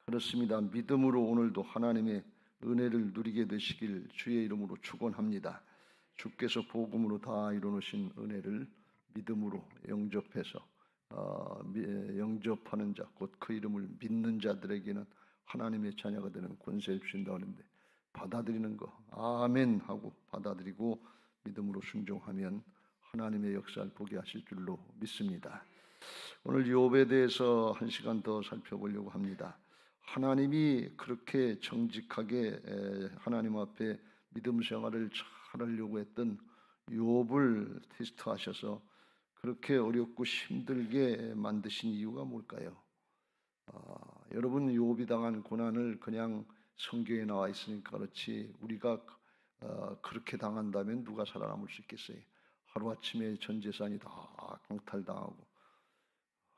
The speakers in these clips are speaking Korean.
그렇습니다. 믿음으로 오늘도 하나님의 은혜를 누리게 되시길 주의 이름으로 축원합니다. 주께서 복음으로 다 이루어놓으신 은혜를 믿음으로 영접해서 영접하는 자, 곧 그 이름을 믿는 자들에게는 하나님의 자녀가 되는 권세를 주신다 하는데, 받아들이는 거 아멘 하고 받아들이고 믿음으로 순종하면 하나님의 역사를 보게 하실 줄로 믿습니다. 오늘 욥에 대해서 한 시간 더 살펴보려고 합니다. 하나님이 그렇게 정직하게 하나님 앞에 믿음 생활을 잘하려고 했던 욥을 테스트하셔서 그렇게 어렵고 힘들게 만드신 이유가 뭘까요? 여러분, 욥이 당한 고난을 그냥 성경에 나와 있으니까 그렇지, 우리가 그렇게 당한다면 누가 살아남을 수 있겠어요? 하루아침에 전 재산이 다 강탈당하고,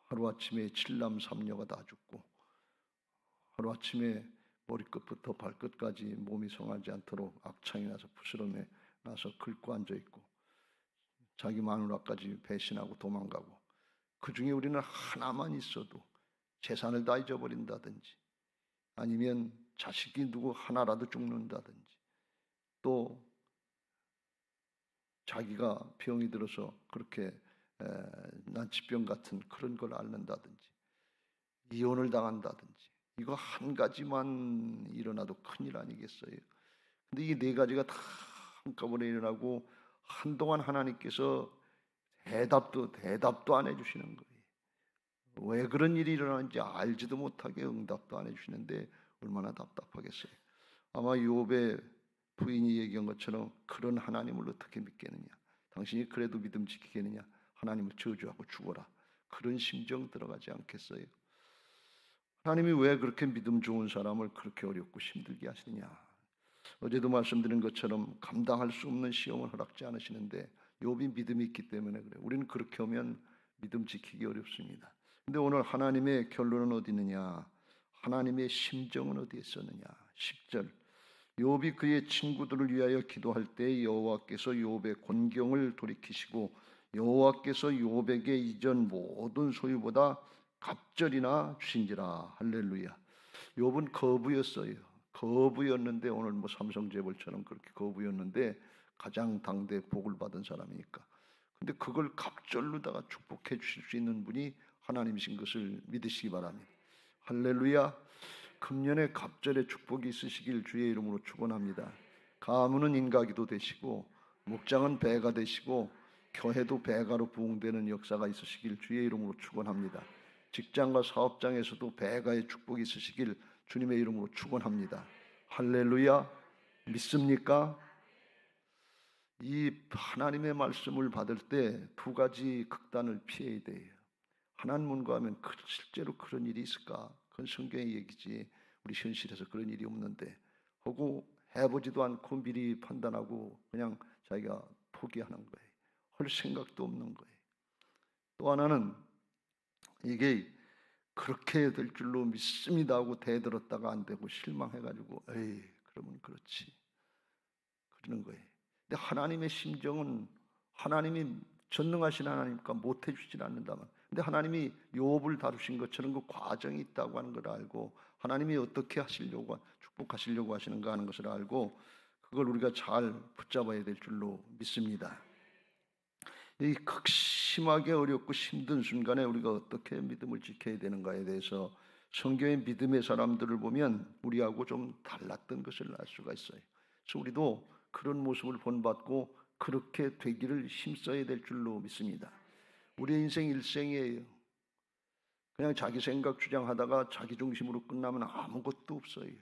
하루아침에 칠남 삼녀가 다 죽고, 하루아침에 머리끝부터 발끝까지 몸이 성하지 않도록 악창이 나서 부스럼에 나서 긁고 앉아있고, 자기 마누라까지 배신하고 도망가고, 그 중에 우리는 하나만 있어도 재산을 다 잊어버린다든지, 아니면 자식이 누구 하나라도 죽는다든지, 또 자기가 병이 들어서 그렇게 난치병 같은 그런 걸 앓는다든지, 이혼을 당한다든지, 이거 한 가지만 일어나도 큰일 아니겠어요? 근데 이 네 가지가 다 한꺼번에 일어나고 한동안 하나님께서 대답도 안 해주시는 거예요. 왜 그런 일이 일어나는지 알지도 못하게 응답도 안 해주시는데 얼마나 답답하겠어요. 아마 욥의 부인이 얘기한 것처럼 그런 하나님을 어떻게 믿겠느냐, 당신이 그래도 믿음 지키겠느냐, 하나님을 저주하고 죽어라, 그런 심정 들어가지 않겠어요? 하나님이 왜 그렇게 믿음 좋은 사람을 그렇게 어렵고 힘들게 하시느냐? 어제도 말씀드린 것처럼 감당할 수 없는 시험을 허락지 않으시는데 욥이 믿음이 있기 때문에 그래요. 우리는 그렇게 하면 믿음 지키기 어렵습니다. 근데 오늘 하나님의 결론은 어디 있느냐? 하나님의 심정은 어디에 있었느냐? 10절, 욥이 그의 친구들을 위하여 기도할 때 여호와께서 욥의 곤경을 돌이키시고 여호와께서 욥에게 이전 모든 소유보다 갑절이나 주신지라. 할렐루야. 욥은 거부였어요. 거부였는데, 오늘 뭐 삼성재벌처럼 그렇게 거부였는데 가장 당대 복을 받은 사람이니까. 근데 그걸 갑절로다가 축복해 주실 수 있는 분이 하나님이신 것을 믿으시기 바랍니다. 할렐루야. 금년에 갑절의 축복이 있으시길 주의 이름으로 축원합니다. 가문은 인가기도 되시고, 목장은 배가 되시고, 교회도 배가로 부흥되는 역사가 있으시길 주의 이름으로 축원합니다. 직장과 사업장에서도 배가의 축복이 있으시길 주님의 이름으로 축원합니다. 할렐루야. 믿습니까? 이 하나님의 말씀을 받을 때 두 가지 극단을 피해야 돼요. 하나님 문과하면 실제로 그런 일이 있을까? 그건 성경의 얘기지, 우리 현실에서 그런 일이 없는데 하고 해보지도 않고 미리 판단하고 그냥 자기가 포기하는 거예요. 할 생각도 없는 거예요. 또 하나는 이게 그렇게 될 줄로 믿습니다 하고 대들었다가 안 되고 실망해가지고 에이 그러면 그렇지 그러는 거예요. 근데 하나님의 심정은, 하나님이 전능하신 하나님이니까 못해 주질 않는다만, 근데 하나님이 욥을 다루신 것처럼 그 과정이 있다고 하는 걸 알고, 하나님이 어떻게 하시려고 축복하시려고 하시는가 하는 것을 알고, 그걸 우리가 잘 붙잡아야 될 줄로 믿습니다. 이 극심하게 어렵고 힘든 순간에 우리가 어떻게 믿음을 지켜야 되는가에 대해서 성경의 믿음의 사람들을 보면 우리하고 좀 달랐던 것을 알 수가 있어요. 그래서 우리도 그런 모습을 본받고 그렇게 되기를 힘써야 될 줄로 믿습니다. 우리의 인생 일생이에요. 그냥 자기 생각 주장하다가 자기 중심으로 끝나면 아무것도 없어요.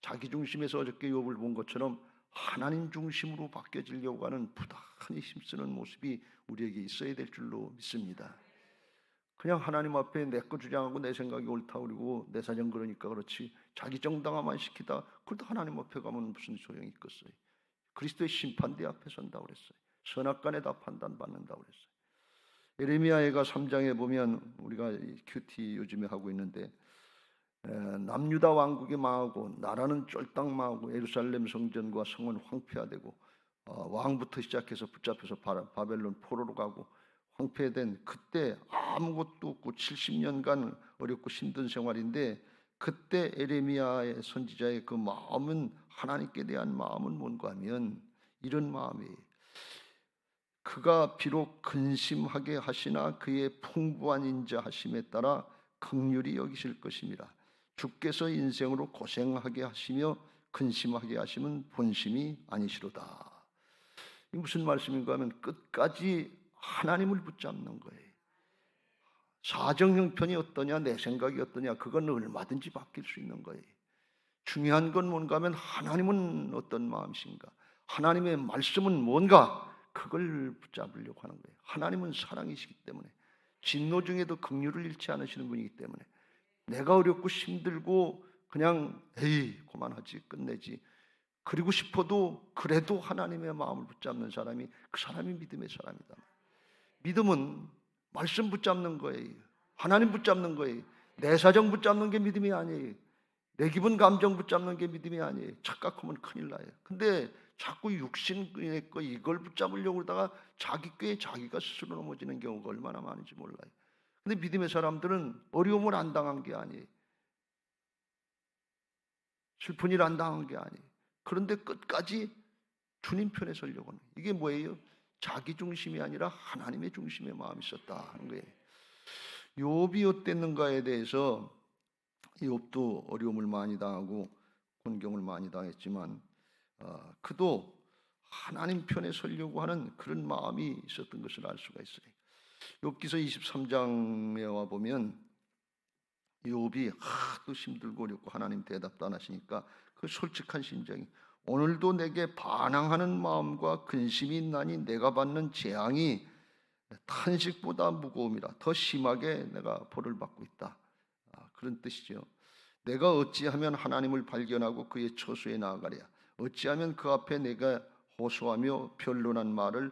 자기 중심에서 어저께 욥을 본 것처럼 하나님 중심으로 바뀌어지려고 하는 부단히 힘쓰는 모습이 우리에게 있어야 될 줄로 믿습니다. 그냥 하나님 앞에 내 거 주장하고 내 생각이 옳다 그러고 내 사정 그러니까 그렇지, 자기 정당화만 시키다 그래도 하나님 앞에 가면 무슨 소용이 있겠어요? 그리스도의 심판대 앞에 선다고 그랬어요. 선악간에 다 판단받는다고 그랬어요. 예레미야가 3장에 보면, 우리가 큐티 요즘에 하고 있는데, 남유다 왕국이 망하고 나라는 쫄딱 망하고 예루살렘 성전과 성은 황폐화되고 왕부터 시작해서 붙잡혀서 바벨론 포로로 가고 황폐된 그때 아무것도 없고 70년간 어렵고 힘든 생활인데, 그때 에레미야의 선지자의 그 마음은, 하나님께 대한 마음은 뭔가 하면 이런 마음이에요. 그가 비록 근심하게 하시나 그의 풍부한 인자하심에 따라 긍휼히 여기실 것입니다. 주께서 인생으로 고생하게 하시며 근심하게 하시면 본심이 아니시로다. 이 무슨 말씀인가 하면 끝까지 하나님을 붙잡는 거예요. 사정 형편이 어떠냐, 내 생각이 어떠냐, 그건 얼마든지 바뀔 수 있는 거예요. 중요한 건 뭔가 하면 하나님은 어떤 마음이신가, 하나님의 말씀은 뭔가, 그걸 붙잡으려고 하는 거예요. 하나님은 사랑이시기 때문에, 진노 중에도 긍휼을 잃지 않으시는 분이기 때문에, 내가 어렵고 힘들고 그냥 에이 그만하지, 끝내지 그리고 싶어도 그래도 하나님의 마음을 붙잡는 사람이, 그 사람이 믿음의 사람이다. 믿음은 말씀 붙잡는 거예요. 하나님 붙잡는 거예요. 내 사정 붙잡는 게 믿음이 아니에요. 내 기분 감정 붙잡는 게 믿음이 아니에요. 착각하면 큰일 나요. 근데 자꾸 육신의 거 이걸 붙잡으려고 그러다가 자기 꾀에 자기가 스스로 넘어지는 경우가 얼마나 많은지 몰라요. 근데 믿음의 사람들은 어려움을 안 당한 게 아니에요. 슬픈 일 안 당한 게 아니에요. 그런데 끝까지 주님 편에 서려고 하는, 이게 뭐예요? 자기 중심이 아니라 하나님의 중심의 마음이 있었다 하는 거예요. 욥이 어땠는가에 대해서, 욥도 어려움을 많이 당하고 곤경을 많이 당했지만 그도 하나님 편에 서려고 하는 그런 마음이 있었던 것을 알 수가 있어요. 욥기서 23장에 와 보면 욥이 하도 힘들고 어렵고 하나님 대답도 안 하시니까 그 솔직한 심정이, 오늘도 내게 반항하는 마음과 근심이 있나니 내가 받는 재앙이 탄식보다 무거움이라, 더 심하게 내가 벌을 받고 있다. 그런 뜻이죠. 내가 어찌하면 하나님을 발견하고 그의 처소에 나아가랴. 어찌하면 그 앞에 내가 호소하며 변론한 말을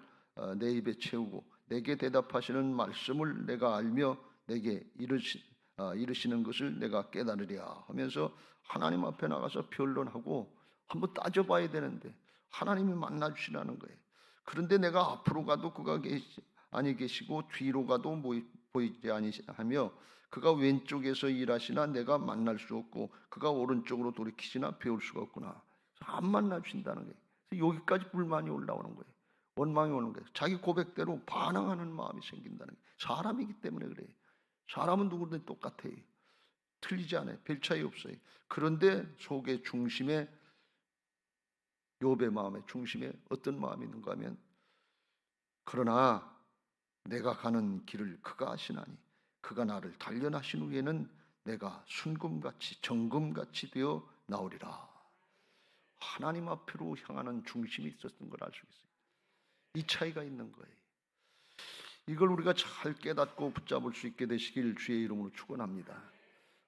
내 입에 채우고 내게 대답하시는 말씀을 내가 알며 내게 이르시는 것을 내가 깨달으랴 하면서 하나님 앞에 나가서 변론하고 한번 따져봐야 되는데 하나님이 만나주시라는 거예요. 그런데 내가 앞으로 가도 그가 아니 계시고 뒤로 가도 보이지 아니하며 그가 왼쪽에서 일하시나 내가 만날 수 없고 그가 오른쪽으로 돌이키시나 배울 수가 없구나. 안 만나주신다는 거예요. 여기까지 불만이 올라오는 거예요. 원망이 오는 거예요. 자기 고백대로 반항하는 마음이 생긴다는 거예요. 사람이기 때문에 그래요. 사람은 누구든 똑같아요. 틀리지 않아요. 별 차이 없어요. 그런데 속의 중심에, 욥의 마음의 중심에 어떤 마음이 있는가 하면, 그러나 내가 가는 길을 그가 아시나니 그가 나를 단련하신 후에는 내가 순금같이 정금같이 되어 나오리라. 하나님 앞으로 향하는 중심이 있었던 걸 알 수 있어요. 이 차이가 있는 거예요. 이걸 우리가 잘 깨닫고 붙잡을 수 있게 되시길 주의 이름으로 축원합니다.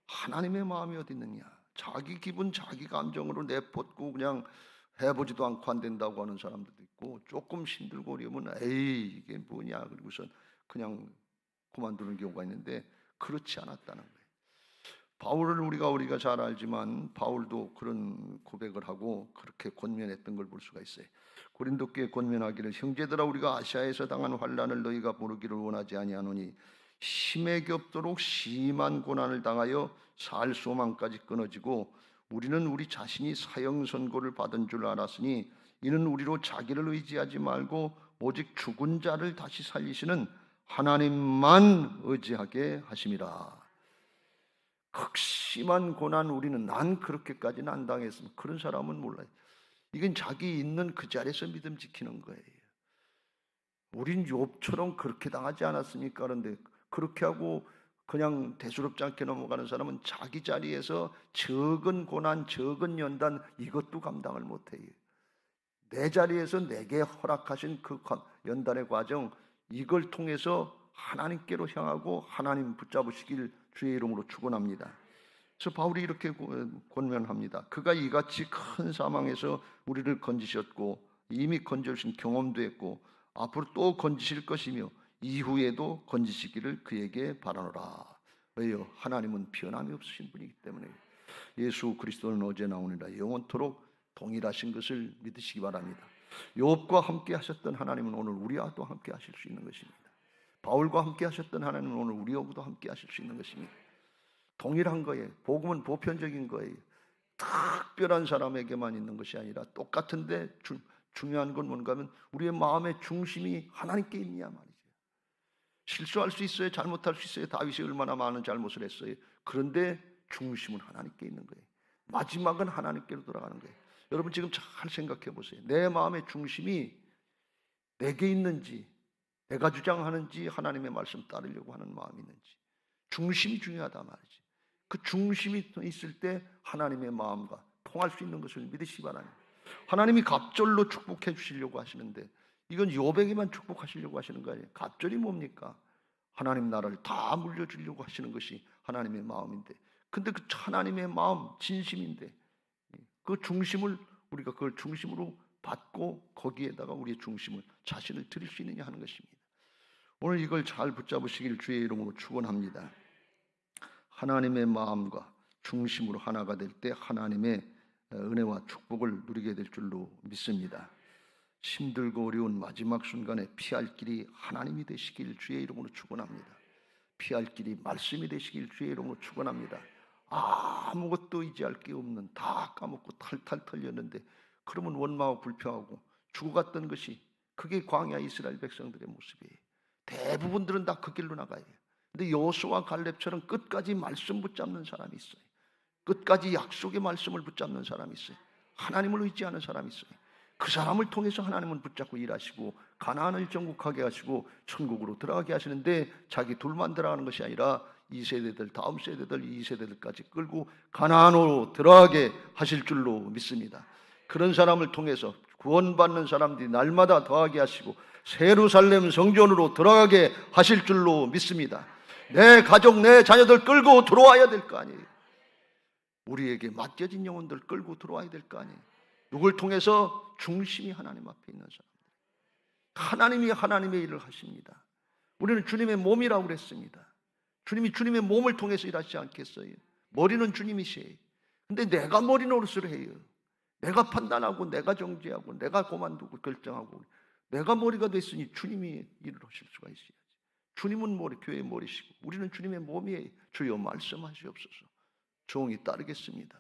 하나님의 마음이 어디 있느냐? 자기 기분 자기 감정으로 내뻗고 그냥 해보지도 않고 안 된다고 하는 사람들도 있고, 조금 힘들고 어려우면 에이 이게 뭐냐 그리고선 그냥 그만두는 경우가 있는데, 그렇지 않았다는 거예요. 바울을 우리가 잘 알지만 바울도 그런 고백을 하고 그렇게 권면했던 걸 볼 수가 있어요. 고린도교에 권면하기를, 형제들아 우리가 아시아에서 당한 환난을 너희가 모르기를 원하지 아니하노니 힘에 겹도록 심한 고난을 당하여 살 소망까지 끊어지고 우리는 우리 자신이 사형 선고를 받은 줄 알았으니 이는 우리로 자기를 의지하지 말고 오직 죽은 자를 다시 살리시는 하나님만 의지하게 하심이라. 극심한 고난, 우리는 난 그렇게까지는 안 당했으면, 그런 사람은 몰라요. 이건 자기 있는 그 자리에서 믿음 지키는 거예요. 우린 욥처럼 그렇게 당하지 않았으니까. 그런데 그렇게 하고 그냥 대수롭지 않게 넘어가는 사람은 자기 자리에서 적은 고난, 적은 연단 이것도 감당을 못해요. 내 자리에서 내게 허락하신 그 연단의 과정, 이걸 통해서 하나님께로 향하고 하나님 붙잡으시길 주의 이름으로 축원합니다. 그래서 바울이 이렇게 권면합니다. 그가 이같이 큰 사망에서 우리를 건지셨고 이미 건져주신 경험도 했고 앞으로 또 건지실 것이며 이후에도 건지시기를 그에게 바라노라. 왜요? 하나님은 변함이 없으신 분이기 때문에. 예수 그리스도는 어제나 오늘이나 영원토록 동일하신 것을 믿으시기 바랍니다. 욥과 함께 하셨던 하나님은 오늘 우리와도 함께 하실 수 있는 것입니다. 바울과 함께 하셨던 하나님은 오늘 우리하고도 함께 하실 수 있는 것입니다. 동일한 거예요. 복음은 보편적인 거예요. 특별한 사람에게만 있는 것이 아니라 똑같은데 중요한 건 뭔가 하면 우리의 마음의 중심이 하나님께 있냐 말이죠. 실수할 수 있어요. 잘못할 수 있어요. 다윗이 얼마나 많은 잘못을 했어요. 그런데 중심은 하나님께 있는 거예요. 마지막은 하나님께로 돌아가는 거예요. 여러분 지금 잘 생각해 보세요. 내 마음의 중심이 내게 있는지, 내가 주장하는지, 하나님의 말씀 따르려고 하는 마음이 있는지. 중심이 중요하다 말이지. 그 중심이 있을 때 하나님의 마음과 통할 수 있는 것을 믿으시기 바랍니다. 하나님이 갑절로 축복해 주시려고 하시는데 이건 욥에게만 축복하시려고 하시는 거 아니에요. 갑절이 뭡니까? 하나님 나라를 다 물려주려고 하시는 것이 하나님의 마음인데, 근데 그 하나님의 마음 진심인데 그 중심을 우리가 그걸 중심으로 받고 거기에다가 우리의 중심을 자신을 드릴 수 있느냐 하는 것입니다. 오늘 이걸 잘 붙잡으시길 주의 이름으로 축원합니다. 하나님의 마음과 중심으로 하나가 될 때 하나님의 은혜와 축복을 누리게 될 줄로 믿습니다. 힘들고 어려운 마지막 순간에 피할 길이 하나님이 되시길 주의 이름으로 축원합니다. 피할 길이 말씀이 되시길 주의 이름으로 축원합니다. 아무것도 의지할 게 없는, 다 까먹고 탈탈 털렸는데 그러면 원망하고 불평하고 죽어갔던 것이, 그게 광야 이스라엘 백성들의 모습이에요. 대부분들은 다 그 길로 나가야 돼요. 근데 여호수아와 갈렙처럼 끝까지 말씀 붙잡는 사람이 있어요. 끝까지 약속의 말씀을 붙잡는 사람이 있어요. 하나님을 의지하는 사람이 있어요. 그 사람을 통해서 하나님은 붙잡고 일하시고 가나안을 정복하게 하시고 천국으로 들어가게 하시는데, 자기 둘만 들어가는 것이 아니라 2세대들, 다음 세대들, 2세대들까지 끌고 가나안으로 들어가게 하실 줄로 믿습니다. 그런 사람을 통해서 구원받는 사람들이 날마다 더하게 하시고 예루살렘 성전으로 들어가게 하실 줄로 믿습니다. 내 가족, 내 자녀들 끌고 들어와야 될 거 아니에요. 우리에게 맡겨진 영혼들 끌고 들어와야 될 거 아니에요. 누굴 통해서? 중심이 하나님 앞에 있는 사람들. 하나님이 하나님의 일을 하십니다. 우리는 주님의 몸이라고 그랬습니다. 주님이 주님의 몸을 통해서 일하시지 않겠어요? 머리는 주님이시에요. 근데 내가 머리 노릇을 해요. 내가 판단하고 내가 정죄하고 내가 그만두고 결정하고, 내가 머리가 됐으니 주님이 일을 하실 수가 있어야지. 주님은 머리, 교회의 머리시고 우리는 주님의 몸이에요. 주여 말씀하시옵소서. 종이 따르겠습니다.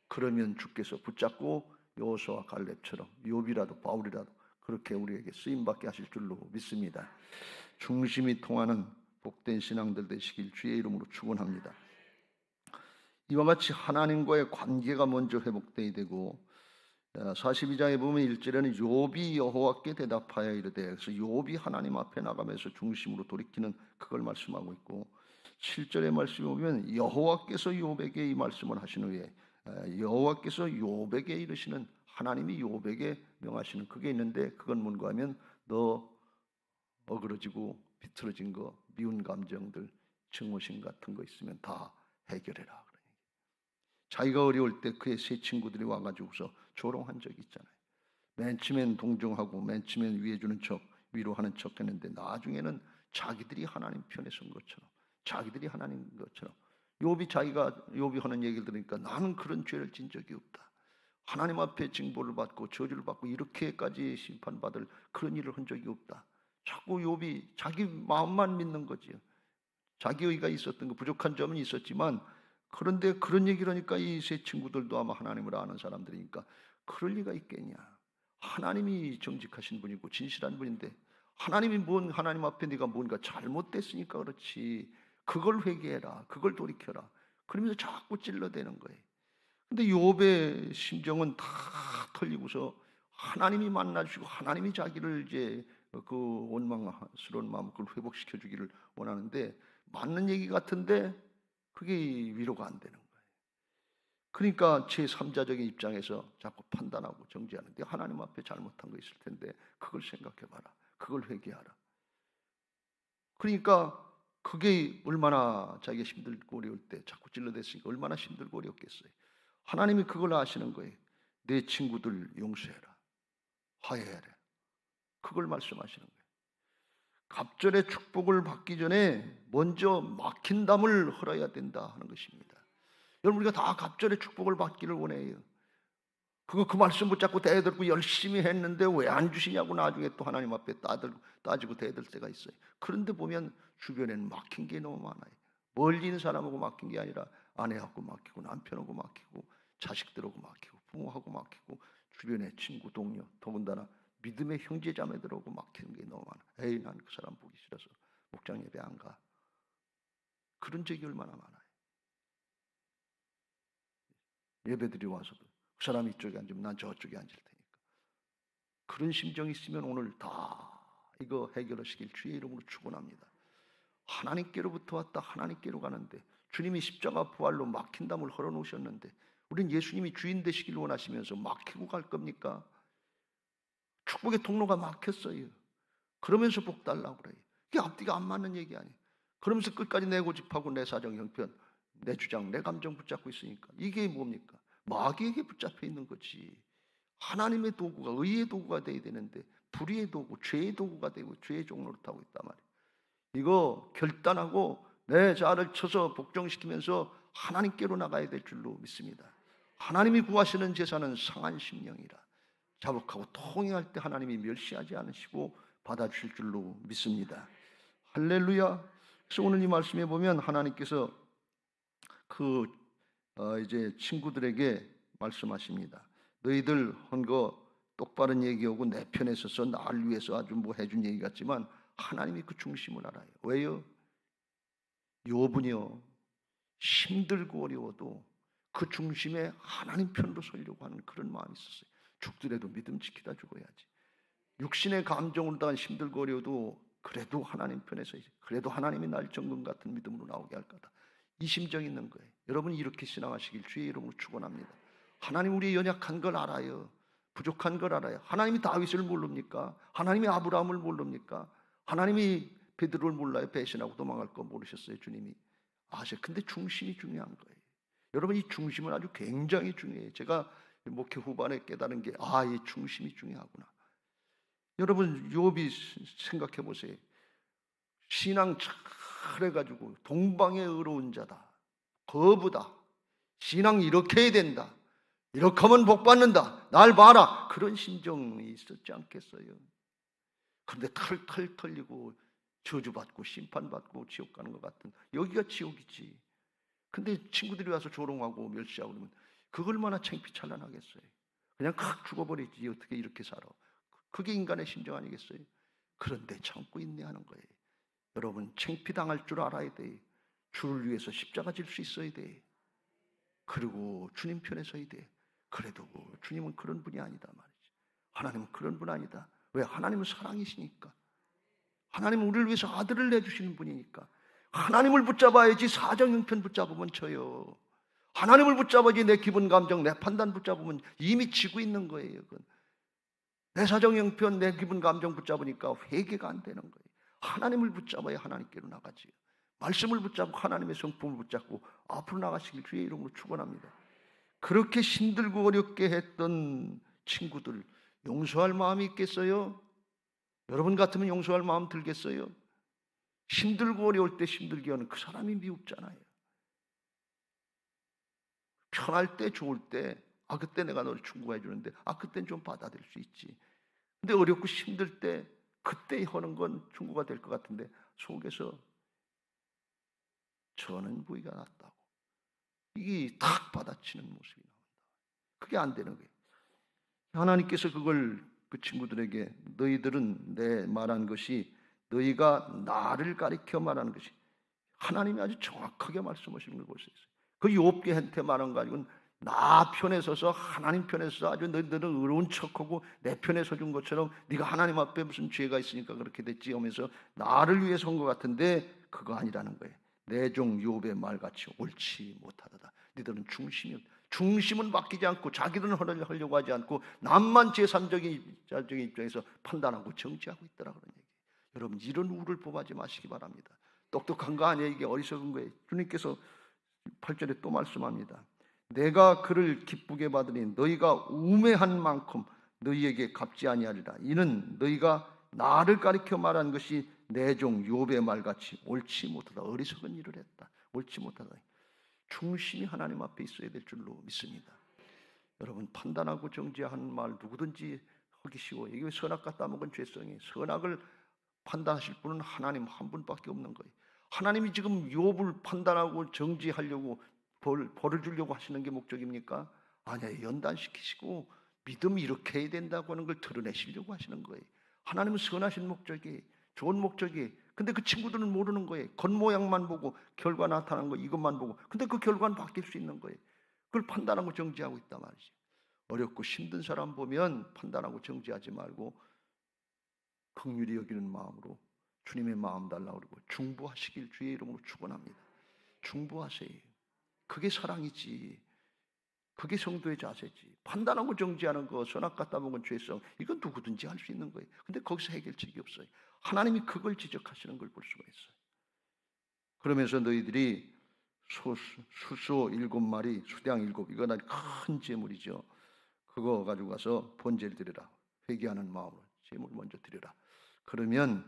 그러면 주께서 붙잡고 여호수아와 갈렙처럼, 욥이라도 바울이라도 그렇게 우리에게 쓰임받게 하실 줄로 믿습니다. 중심이 통하는 복된 신앙들 되시길 주의 이름으로 축원합니다. 이와 같이 하나님과의 관계가 먼저 회복되어야 되고, 42장에 보면 1절에는 욥이 여호와께 대답하여 이르되, 그래서 욥이 하나님 앞에 나가면서 중심으로 돌이키는 그걸 말씀하고 있고, 7절의 말씀에 보면 여호와께서 욥에게 이 말씀을 하신 후에 여호와께서 욥에게 이르시는, 하나님이 욥에게 명하시는 그게 있는데, 그건 뭔가 하면 너 어그러지고 비틀어진 거, 미운 감정들, 증오심 같은 거 있으면 다 해결해라. 자기가 어려울 때 그의 세 친구들이 와가지고서 조롱한 적이 있잖아요. 맨 처음엔 동정하고 맨 처음엔 위해주는 척, 위로하는 척 했는데 나중에는 자기들이 하나님 편에 선 것처럼, 자기들이 하나님 것처럼, 욥이 하는 얘기를 들으니까 나는 그런 죄를 진 적이 없다. 하나님 앞에 징벌을 받고 저주를 받고 이렇게까지 심판받을 그런 일을 한 적이 없다. 자꾸 욥이 자기 마음만 믿는 거지요. 자기 의가 있었던 거, 부족한 점은 있었지만, 그런데 그런 얘기를 하니까 이 세 친구들도 아마 하나님을 아는 사람들이니까 그럴 리가 있겠냐. 하나님이 정직하신 분이고 진실한 분인데, 하나님 앞에 네가 뭔가 잘못됐으니까 그렇지, 그걸 회개해라, 그걸 돌이켜라, 그러면서 자꾸 찔러대는 거예요. 근데 욥의 심정은 다 털리고서 하나님이 만나주시고 하나님이 자기를 이제 그 원망스러운 마음을 회복시켜 주기를 원하는데, 맞는 얘기 같은데 그게 위로가 안 되는 거예요. 그러니까 제3자적인 입장에서 자꾸 판단하고 정죄하는데, 하나님 앞에 잘못한 거 있을 텐데 그걸 생각해봐라, 그걸 회개하라. 그러니까 그게 얼마나 자기가 힘들고 어려울 때 자꾸 찔러댔으니까 얼마나 힘들고 어렵겠어요. 하나님이 그걸 아시는 거예요. 내 친구들 용서해라, 화해해라, 그걸 말씀하시는 거예요. 갑절의 축복을 받기 전에 먼저 막힌 담을 헐어야 된다 하는 것입니다. 여러분, 우리가 다 갑절의 축복을 받기를 원해요. 그 말씀 붙잡고 대들고 열심히 했는데 왜 안 주시냐고 나중에 또 하나님 앞에 따지고 대들 때가 있어요. 그런데 보면 주변에는 막힌 게 너무 많아요. 멀리 있는 사람하고 맡긴 게 아니라 아내하고 맡기고 남편하고 맡기고 자식들하고 맡기고 부모하고 맡기고 주변의 친구 동료 더군다나 믿음의 형제 자매들하고 맡기는 게 너무 많아. 에이 난 그 사람 보기 싫어서 목장 예배 안 가. 그런 적이 얼마나 많아요. 예배드리 와서도 그 사람이 이쪽에 앉으면 난 저쪽에 앉을 테니까. 그런 심정이 있으면 오늘 다 이거 해결하시길 주의 이름으로 축원합니다. 하나님께로부터 왔다 하나님께로 가는데 주님이 십자가 부활로 막힌 담을 헐어놓으셨는데 우린 예수님이 주인 되시길 원하시면서 막히고 갈 겁니까? 축복의 통로가 막혔어요. 그러면서 복 달라고 그래요. 이게 앞뒤가 안 맞는 얘기 아니에요. 그러면서 끝까지 내 고집하고 내 사정 형편 내 주장 내 감정 붙잡고 있으니까 이게 뭡니까? 마귀에게 붙잡혀 있는 거지. 하나님의 도구가 의의 도구가 돼야 되는데 불의의 도구 죄의 도구가 되고 죄의 종로를 타고 있단 말이에요. 이거 결단하고 내 자아를 쳐서 복종시키면서 하나님께로 나가야 될 줄로 믿습니다. 하나님이 구하시는 제사는 상한 심령이라 자복하고 통행할 때 하나님이 멸시하지 않으시고 받아주실 줄로 믿습니다. 할렐루야. 그래서 오늘 이 말씀에 보면 하나님께서 이제 친구들에게 말씀하십니다. 너희들 한 거 똑바른 얘기하고 내 편에 서서 나를 위해서 아주 뭐 해준 얘기 같지만 하나님이 그 중심을 알아요. 왜요? 욥은요 힘들고 어려워도 그 중심에 하나님 편으로 서려고 하는 그런 마음이 있었어요. 죽더라도 믿음 지키다 죽어야지. 육신의 감정으로다가 힘들고 어려워도 그래도 하나님 편에 서야지. 그래도 하나님이 날 정금 같은 믿음으로 나오게 할 거다. 이 심정이 있는 거예요. 여러분 이렇게 신앙하시길 주의 이름으로 축원합니다. 하나님 우리의 연약한 걸 알아요. 부족한 걸 알아요. 하나님이 다윗을 모릅니까? 하나님이 아브라함을 모릅니까? 하나님이 베드로를 몰라요. 배신하고 도망갈 거 모르셨어요. 주님이 아셔. 근데 중심이 중요한 거예요. 여러분 이 중심은 아주 굉장히 중요해요. 제가 목회 후반에 깨달은 게 이 중심이 중요하구나. 여러분 욥이 생각해 보세요. 신앙 잘해가지고 동방의 의로운 자다. 거부다. 신앙 이렇게 해야 된다. 이렇게 하면 복 받는다. 날 봐라. 그런 심정이 있었지 않겠어요? 그런데 털털 털리고 저주받고 심판받고 지옥 가는 것 같은 여기가 지옥이지. 근데 친구들이 와서 조롱하고 멸시하고 그러면 그걸 얼마나 창피 찬란하겠어요. 그냥 칵 죽어버리지 어떻게 이렇게 살아. 그게 인간의 심정 아니겠어요? 그런데 참고 인내하는 거예요. 여러분 창피당할 줄 알아야 돼. 주를 위해서 십자가 질 수 있어야 돼. 그리고 주님 편에 서야 돼. 그래도 주님은 그런 분이 아니다 말이지. 하나님은 그런 분 아니다. 왜? 하나님은 사랑이시니까. 하나님은 우리를 위해서 아들을 내주시는 분이니까. 하나님을 붙잡아야지 사정 형편 붙잡으면 져요. 하나님을 붙잡아야지 내 기분 감정 내 판단 붙잡으면 이미 지고 있는 거예요. 그건. 내 사정 형편 내 기분 감정 붙잡으니까 회개가 안 되는 거예요. 하나님을 붙잡아야 하나님께로 나가지요. 말씀을 붙잡고 하나님의 성품을 붙잡고 앞으로 나가시길 주의 이름으로 축원합니다. 그렇게 힘들고 어렵게 했던 친구들 용서할 마음이 있겠어요? 여러분 같으면 용서할 마음 들겠어요? 힘들고 어려울 때 힘들게 하는 그 사람이 미흡잖아요. 편할 때 좋을 때 그때 내가 너를 충고해 주는데 그때는 좀 받아들일 수 있지. 근데 어렵고 힘들 때 그때 하는 건 충고가 될 것 같은데 속에서 저는 부위가 났다고 이게 탁 받아치는 모습이 나온다. 그게 안 되는 거예요. 하나님께서 그걸 그 친구들에게 너희들은 내 말한 것이 너희가 나를 가리켜 말하는 것이 하나님이 아주 정확하게 말씀하시는 걸 볼 수 있어요. 그 욥기한테 말한 거 가지고는 나 편에 서서 하나님 편에 서서 아주 너희들은 의로운 척하고 내 편에 서준 것처럼 네가 하나님 앞에 무슨 죄가 있으니까 그렇게 됐지 하면서 나를 위해서 한 것 같은데 그거 아니라는 거예요. 내 종 욥의 말같이 옳지 못하다. 너희들은 중심은 바뀌지 않고 자기들은 하려고 하지 않고 남만 제3적인 입장에서 판단하고 정지하고 있더라 그런 얘기예요. 여러분 이런 우를 범하지 마시기 바랍니다. 똑똑한 거 아니에요. 이게 어리석은 거예요. 주님께서 8절에 또 말씀합니다. 내가 그를 기쁘게 받으니 너희가 우매한 만큼 너희에게 갚지 아니하리라. 이는 너희가 나를 가리켜 말한 것이 내 종 욥의 말같이 옳지 못하다. 어리석은 일을 했다. 옳지 못하다. 중심이 하나님 앞에 있어야 될 줄로 믿습니다. 여러분 판단하고 정죄하는 말 누구든지 하기 쉬워요. 이게 선악 갖다 먹은 죄성이에요. 선악을 판단하실 분은 하나님 한 분밖에 없는 거예요. 하나님이 지금 욥을 판단하고 정지하려고 벌을 주려고 하시는 게 목적입니까? 아니에요. 연단시키시고 믿음이 이렇게 해야 된다고 하는 걸 드러내시려고 하시는 거예요. 하나님은 선하신 목적이, 좋은 목적이. 근데 그 친구들은 모르는 거예요. 겉모양만 보고 결과 나타난 거 이것만 보고. 근데 그 결과는 바뀔 수 있는 거예요. 그걸 판단하고 정지하고 있단 말이죠. 어렵고 힘든 사람 보면 판단하고 정지하지 말고 긍휼히 여기는 마음으로 주님의 마음 달라고 그러고 중보하시길 주의 이름으로 축원합니다. 중보하세요. 그게 사랑이지. 그게 성도의 자세지. 판단하고 정지하는 거, 선악 갖다 먹은 죄성, 이건 누구든지 할 수 있는 거예요. 근데 거기서 해결책이 없어요. 하나님이 그걸 지적하시는 걸 볼 수가 있어요. 그러면서 너희들이 수소 7마리, 수량 7, 이건 아주 큰 재물이죠. 그거 가지고 가서 번제를 드려라. 회개하는 마음으로 재물 먼저 드려라. 그러면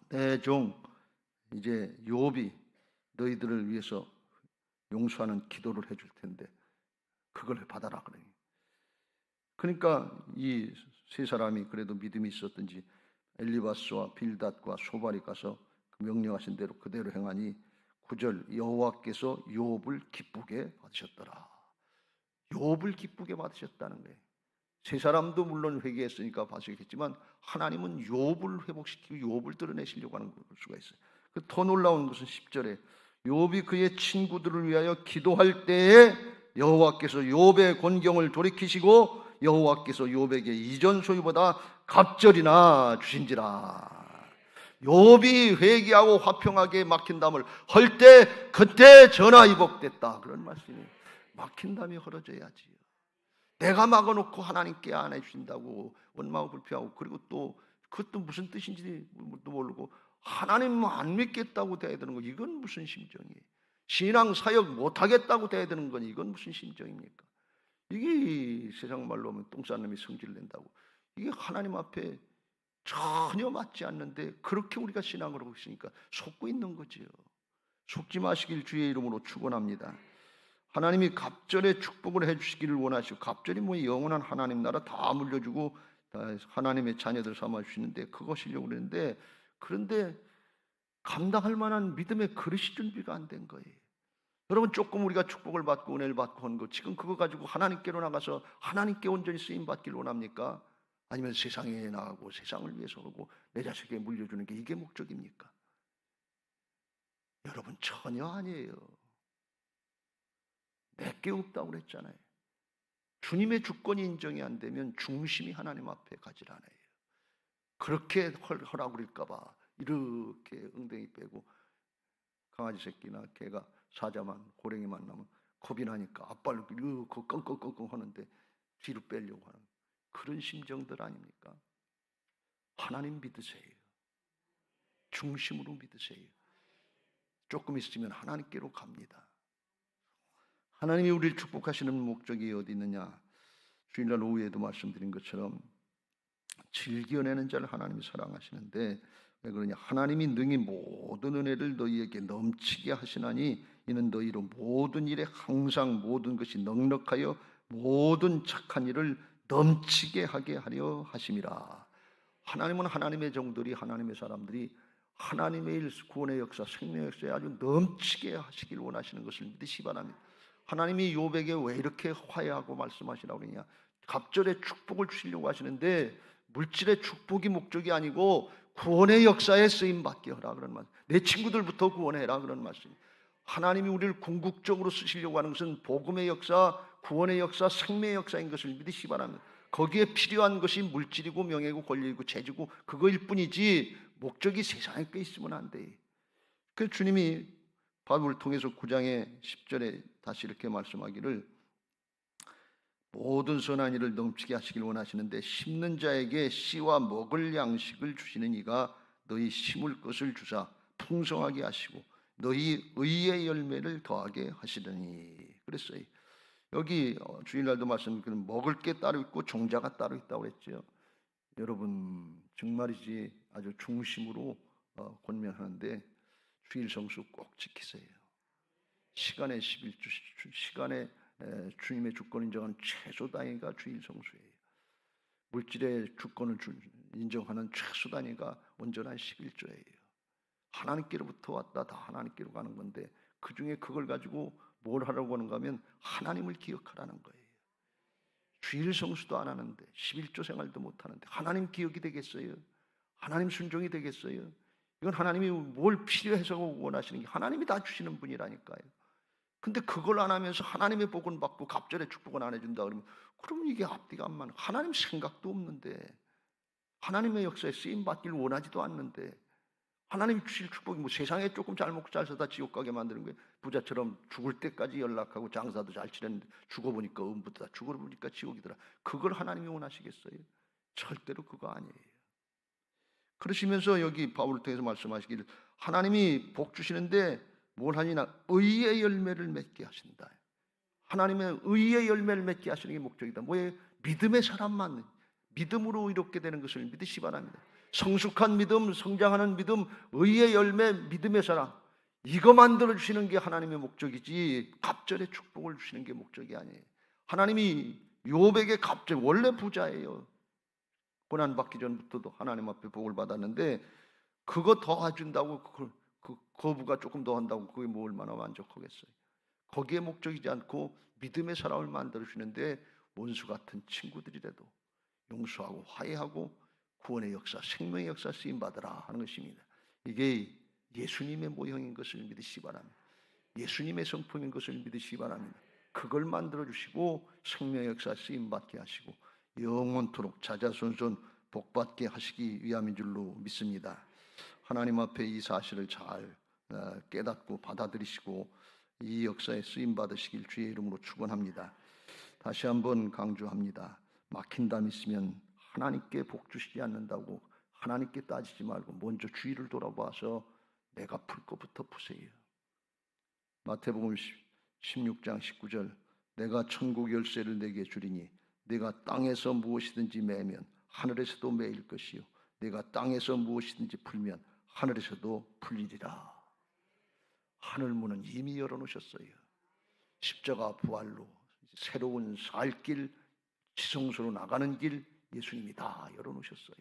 내 종 이제 욥이 너희들을 위해서 용서하는 기도를 해줄 텐데 그걸 받아라 그러니. 그러니까 이 세 사람이 그래도 믿음이 있었든지 엘리바스와 빌닷과 소발이 가서 명령하신 대로 그대로 행하니 9절 여호와께서 욥을 기쁘게 받으셨더라. 욥을 기쁘게 받으셨다는 거예요. 세 사람도 물론 회개했으니까 받으셨겠지만 하나님은 욥을 회복시키고 욥을 드러내시려고 하는 걸 볼 수가 있어요. 더 놀라운 것은 10절에 욥이 그의 친구들을 위하여 기도할 때에 여호와께서 욥의 곤경을 돌이키시고 여호와께서 욥에게 이전 소유보다 갑절이나 주신지라. 욥이 회개하고 화평하게 막힌 담을 헐 때 그때 전화위복됐다. 그런 말씀이. 막힌 담이 헐어져야지요. 내가 막아놓고 하나님께 안 해주신다고 원망하고 불평하고, 그리고 또 그것도 무슨 뜻인지도 모르고 하나님 안 믿겠다고 대해야 되는 거, 이건 무슨 심정이에요? 신앙 사역 못하겠다고 대해야 되는 건 이건 무슨 심정입니까? 이게 세상 말로 하면 똥 싼 놈이 성질 낸다고. 이게 하나님 앞에 전혀 맞지 않는데 그렇게 우리가 신앙을 하고 있으니까 속고 있는 거지요. 속지 마시길 주의 이름으로 축원합니다. 하나님이 갑절에 축복을 해주시기를 원하시고, 갑절이 뭐 영원한 하나님 나라 다 물려주고 하나님의 자녀들 삼아주시는데 그것이려고 그러는데, 그런데 감당할 만한 믿음의 그릇이 준비가 안 된 거예요. 여러분, 조금 우리가 축복을 받고 은혜를 받고 한 거, 지금 그거 가지고 하나님께로 나가서 하나님께 온전히 쓰임 받기를 원합니까? 아니면 세상에 나가고 세상을 위해서 하고 내 자식에게 물려주는 게 이게 목적입니까? 여러분, 전혀 아니에요. 내게 없다고 그랬잖아요. 주님의 주권이 인정이 안 되면 중심이 하나님 앞에 가지 않아요. 그렇게 허락 그릴까 봐 이렇게 엉덩이 빼고, 강아지 새끼나 개가 사자만 고랭이만 나면 겁이 나니까 아빠를 이렇게 끙끙끙끙 하는데 뒤로 빼려고 하는 그런 심정들 아닙니까? 하나님 믿으세요. 중심으로 믿으세요. 조금 있으면 하나님께로 갑니다. 하나님이 우리를 축복하시는 목적이 어디 있느냐? 주일날 오후에도 말씀드린 것처럼 즐겨내는 자를 하나님이 사랑하시는데, 왜 그러냐? 하나님이 능히 모든 은혜를 너희에게 넘치게 하시나니 이는 너희로 모든 일에 항상 모든 것이 넉넉하여 모든 착한 일을 넘치게 하게 하려 하심이라. 하나님은 하나님의 종들이, 하나님의 사람들이 하나님의 일, 구원의 역사, 생명의 역사에 아주 넘치게 하시길 원하시는 것을 믿으시 바랍니다. 하나님이 욥에게 왜 이렇게 화해하고 말씀하시라고 그러냐? 갑절에 축복을 주시려고 하시는데 물질의 축복이 목적이 아니고 구원의 역사에 쓰임 받게 하라 그런 말. 내 친구들부터 구원해라 그런 말씀. 하나님이 우리를 궁극적으로 쓰시려고 하는 것은 복음의 역사, 구원의 역사, 생명의 역사인 것을 믿으시기 바랍니다. 거기에 필요한 것이 물질이고 명예고 권력이고 재주고 그거일 뿐이지 목적이 세상에 꽤 있으면 안 돼. 그 주님이 바울을 통해서 9장의 10절에 다시 이렇게 말씀하기를 모든 선한 일을 넘치게 하시길 원하시는데 심는 자에게 씨와 먹을 양식을 주시는 이가 너희 심을 것을 주사 풍성하게 하시고 너희 의의 열매를 더하게 하시더니 그랬어요. 여기 주일날도 말씀드린 먹을 게 따로 있고 종자가 따로 있다고 했죠. 여러분 정말이지 아주 중심으로 권면하는데 주일 성수 꼭 지키세요. 시간의 11주 시간에 주님의 주권 인정하는 최소 단위가 주일 성수예요. 물질의 주권을 인정하는 최소 단위가 온전한 11조예요. 하나님께로부터 왔다. 다 하나님께로 가는 건데 그 중에 그걸 가지고 뭘 하라고 하는가 하면 하나님을 기억하라는 거예요. 주일 성수도 안 하는데 11조 생활도 못 하는데 하나님 기억이 되겠어요? 하나님 순종이 되겠어요? 이건 하나님이 뭘 필요해서 원하시는 게 하나님이 다 주시는 분이라니까요. 근데 그걸 안 하면서 하나님의 복은 받고 갑절의 축복은 안 해준다 그러면 이게 앞뒤가 안 맞는, 하나님 생각도 없는데, 하나님의 역사에 쓰임 받길 원하지도 않는데, 하나님이 주실 축복이 뭐 세상에 조금 잘 먹고 잘 살다 지옥 가게 만드는 거예요. 부자처럼 죽을 때까지 연락하고 장사도 잘 치렀는데 죽어보니까 음부다, 죽어보니까 지옥이더라. 그걸 하나님이 원하시겠어요? 절대로 그거 아니에요. 그러시면서 여기 바울을 통해서 말씀하시기를 하나님이 복 주시는데 뭘 하니나 의의 열매를 맺게 하신다. 하나님의 의의 열매를 맺게 하시는 게 목적이다. 뭐예요? 믿음의 사람만 믿음으로 이롭게 되는 것을 믿으시 바랍니다. 성숙한 믿음, 성장하는 믿음, 의의 열매, 믿음의 사람, 이거 만들어 주시는 게 하나님의 목적이지 갑절의 축복을 주시는 게 목적이 아니에요. 하나님이 욥에게 갑절, 원래 부자예요. 고난받기 전부터도 하나님 앞에 복을 받았는데 그거 더 해준다고 그 거부가 조금 더 한다고 그게 뭐 얼마나 만족하겠어요. 거기에 목적이지 않고 믿음의 사람을 만들어 주시는데 원수 같은 친구들이라도 용서하고 화해하고 구원의 역사, 생명의 역사 쓰임 받으라 하는 것입니다. 이게 예수님의 모형인 것을 믿으시기 바랍니다. 예수님의 성품인 것을 믿으시기 바랍니다. 그걸 만들어 주시고 생명의 역사 쓰임 받게 하시고 영원토록 자자손손 복받게 하시기 위함인 줄로 믿습니다. 하나님 앞에 이 사실을 잘 깨닫고 받아들이시고 이 역사에 쓰임 받으시길 주의 이름으로 축원합니다. 다시 한번 강조합니다. 막힌 담 있으면 하나님께 복 주시지 않는다고 하나님께 따지지 말고 먼저 주위를 돌아봐서 내가 풀 것부터 푸세요. 마태복음 16장 19절 내가 천국 열쇠를 내게 주리니 내가 땅에서 무엇이든지 매면 하늘에서도 매일 것이요 내가 땅에서 무엇이든지 풀면 하늘에서도 풀리리라. 하늘문은 이미 열어놓으셨어요. 십자가 부활로 새로운 살 길, 지성소로 나가는 길 예수님이 다 열어놓으셨어요.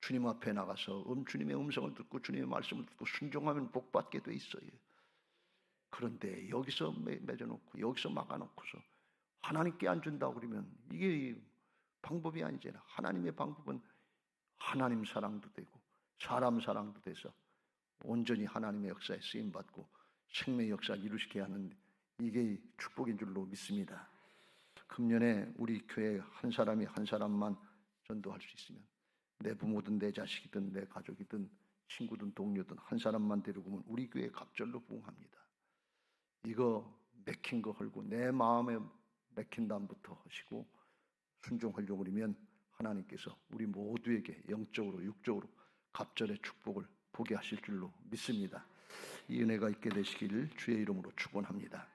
주님 앞에 나가서 주님의 음성을 듣고 주님의 말씀을 듣고 순종하면 복받게 돼 있어요. 그런데 여기서 맺어놓고 여기서 막아놓고서 하나님께 안 준다고 그러면 이게 방법이 아니잖아. 하나님의 방법은 하나님 사랑도 되고 사람 사랑도 돼서 온전히 하나님의 역사에 쓰임받고 생명의 역사를 이루시게 하는 이게 축복인 줄로 믿습니다. 금년에 우리 교회 한 사람이 한 사람만 전도할 수 있으면 내 부모든 내 자식이든 내 가족이든 친구든 동료든 한 사람만 데리고 오면 우리 교회 갑절로 부흥합니다. 이거 맥힌 거 헐고 내 마음에 맥힌 다음부터 하시고 순종하려고 그러면 하나님께서 우리 모두에게 영적으로 육적으로 갑절의 축복을 보게 하실 줄로 믿습니다. 이 은혜가 있게 되시기를 주의 이름으로 축원합니다.